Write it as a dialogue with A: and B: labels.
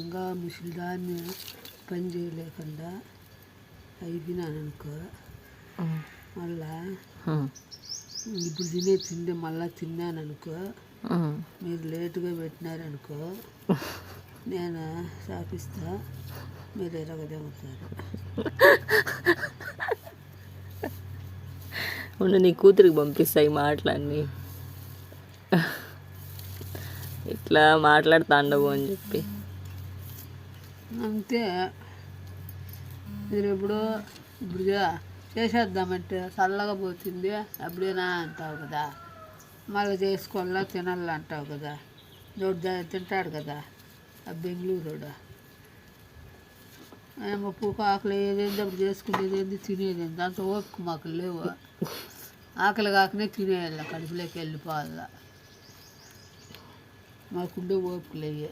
A: ఇంకా ముసలిదాన్ని పని చేయలేకుండా అయిపోయినాను అనుకో, మళ్ళా ఇప్పుడు తిండి మళ్ళీ తిన్నాను అనుకో, మీరు లేటుగా పెట్టినారనుకో నేను శాపిస్తా, మీరు ఎరగదవుతారు.
B: ఉన్న నీ కూతురికి పంపిస్తాయి మాటలన్నీ, ఇట్లా మాట్లాడుతాండవు అని చెప్పి.
A: అంతే. మీరు ఇప్పుడు చేసేద్దామంటే చల్లగా పోతుంది అప్పుడేనా అంటావు కదా, మళ్ళీ చేసుకోవాలా తినాలి అంటావు కదా. తింటాడు కదా ఆ బెంగళూరుడు, ఏమో ఆకలి ఏదేంది అప్పుడు చేసుకునేది ఏంది తినేది దాంతో ఓపిక మాకు లేవు. ఆకలి కాకనే తినేయాల, కడుపులోకి వెళ్ళిపోవాల, మాకుండే ఓపికలు అయ్యే.